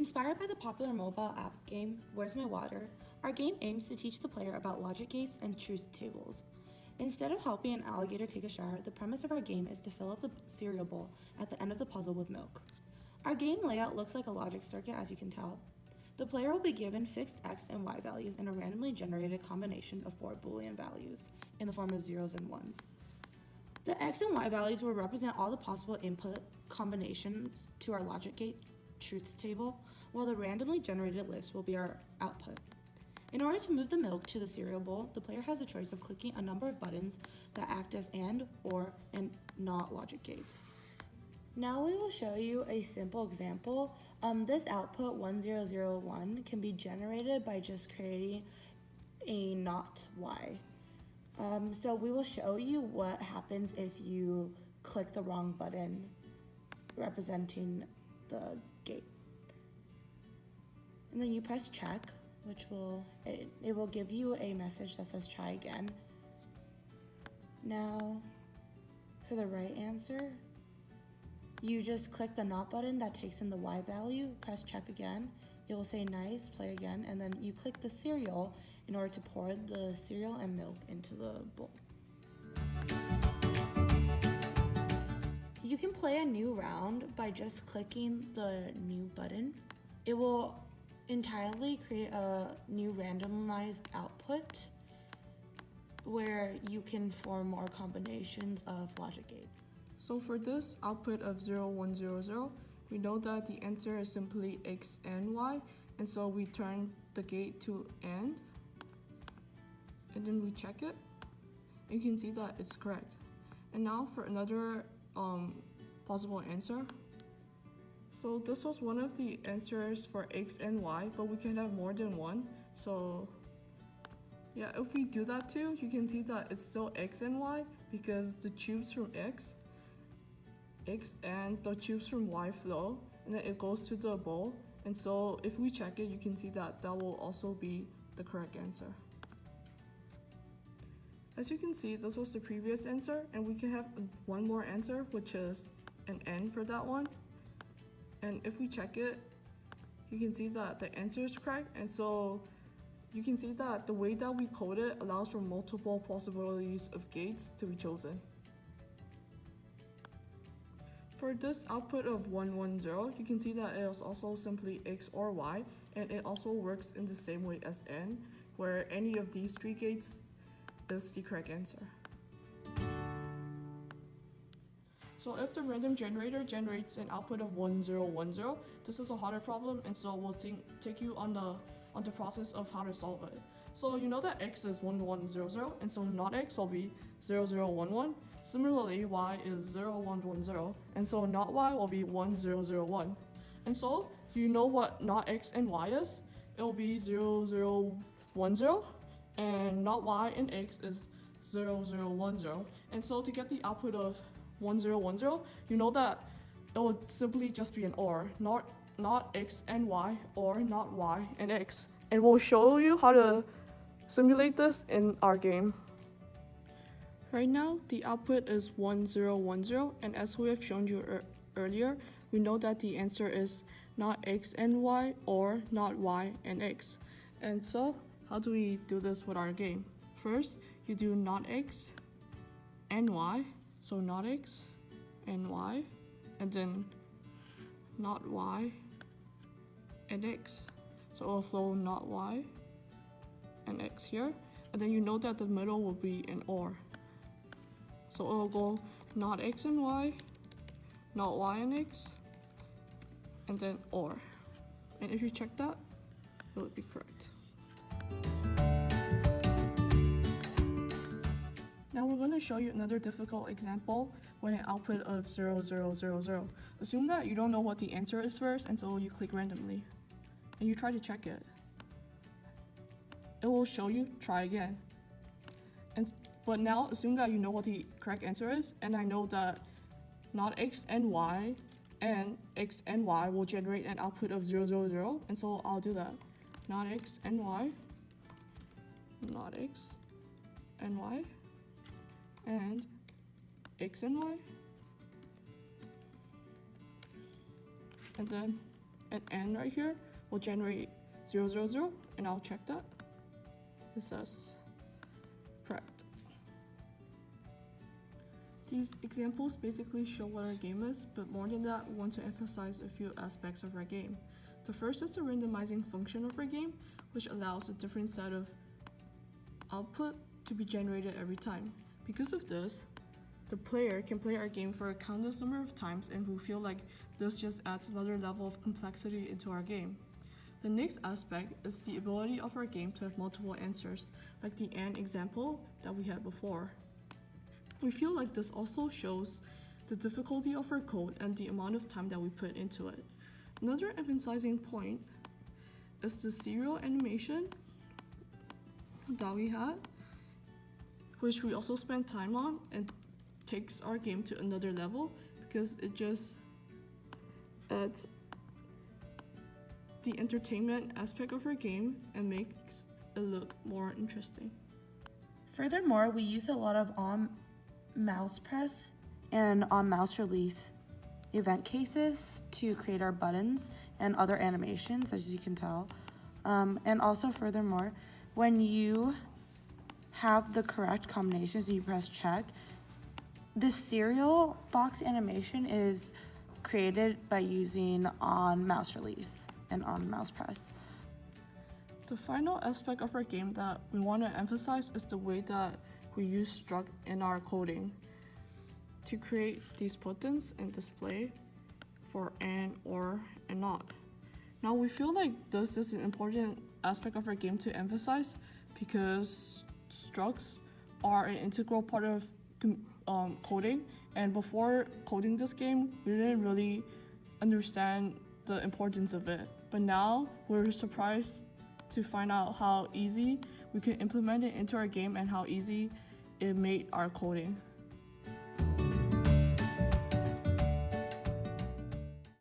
Inspired by the popular mobile app game Where's My Water, our game aims to teach the player about logic gates and truth tables. Instead of helping an alligator take a shower, the premise of our game is to fill up the cereal bowl at the end of the puzzle with milk. Our game layout looks like a logic circuit, as you can tell. The player will be given fixed x and y values and a randomly generated combination of 4 Boolean values in the form of zeros and ones. The x and y values will represent all the possible input combinations to our logic gate truth table, while the randomly generated list will be our output. In order to move the milk to the cereal bowl, the player has a choice of clicking a number of buttons that act as and, or, and not logic gates. Now we will show you a simple example. This output 1001 can be generated by just creating a not y. So we will show you what happens if you click the wrong button representing the gate. And then you press check, which it will give you a message that says try again. Now, for the right answer, you just click the not button that takes in the y value, press check again, it will say nice, play again, and then you click the cereal in order to pour the cereal and milk into the bowl. You can play a new round by just clicking the new button. It will entirely create a new randomized output where you can form more combinations of logic gates. So for this output of 0100, we know that the answer is simply x and y, and so we turn the gate to and then we check it. You can see that it's correct. And now for another possible answer. So this was one of the answers for x and y, but we can have more than one. So yeah, if we do that too, you can see that it's still x and y because the tubes from x and the tubes from y flow, and then it goes to the bowl. And so if we check it, you can see that that will also be the correct answer. As you can see, this was the previous answer, and we can have one more answer, which is an n for that one. And if we check it, you can see that the answer is correct, and so you can see that the way that we code it allows for multiple possibilities of gates to be chosen. For this output of 110, you can see that it is also simply x or y, and it also works in the same way as n, where any of these three gates is the correct answer. So if the random generator generates an output of 1010, this is a harder problem, and so we'll take you on the process of how to solve it. So you know that x is 1100, and so not x will be 0011. Similarly, y is 0110, and so not y will be 1001. And so you know what not x and y is? It will be 0010, and not y and x is 0010. And so to get the output of 1010, you know that it would simply just be an OR, not x and y, or not y and x. And we'll show you how to simulate this in our game. Right now, the output is 1010, and as we have shown you earlier, we know that the answer is not x and y, or not y and x. And so, how do we do this with our game? First, you do not x and y, so not x and y, and then not y and x. So it will flow not y and x here, and then you know that the middle will be an OR. So it will go not x and y, not y and x, and then OR. And if you check that, it would be correct. Now we're going to show you another difficult example with an output of 0000. Assume that you don't know what the answer is first, and so you click randomly, and you try to check it. It will show you try again. But now assume that you know what the correct answer is, and I know that not x and y will generate an output of 000, and so I'll do that. Not x and y, not x and y, and x and y, and and N right here will generate 000, and I'll check that. It says correct. These examples basically show what our game is, but more than that, we want to emphasize a few aspects of our game. The first is the randomizing function of our game, which allows a different set of output to be generated every time. Because of this, the player can play our game for a countless number of times, and we feel like this just adds another level of complexity into our game. The next aspect is the ability of our game to have multiple answers, like the AND example that we had before. We feel like this also shows the difficulty of our code and the amount of time that we put into it. Another emphasizing point is the serial animation that we had, which we also spent time on, and takes our game to another level because it just adds the entertainment aspect of our game and makes it look more interesting. Furthermore, we use a lot of on-mouse press and on-mouse release event cases to create our buttons and other animations, as you can tell. And also furthermore, when you have the correct combinations and you press check, the serial box animation is created by using on-mouse release and on-mouse press. The final aspect of our game that we want to emphasize is the way that we use struct in our coding to create these buttons and display for and, or, and not. Now we feel like this is an important aspect of our game to emphasize because structs are an integral part of coding, and before coding this game we didn't really understand the importance of it, but now we're surprised to find out how easy we can implement it into our game and how easy it made our coding.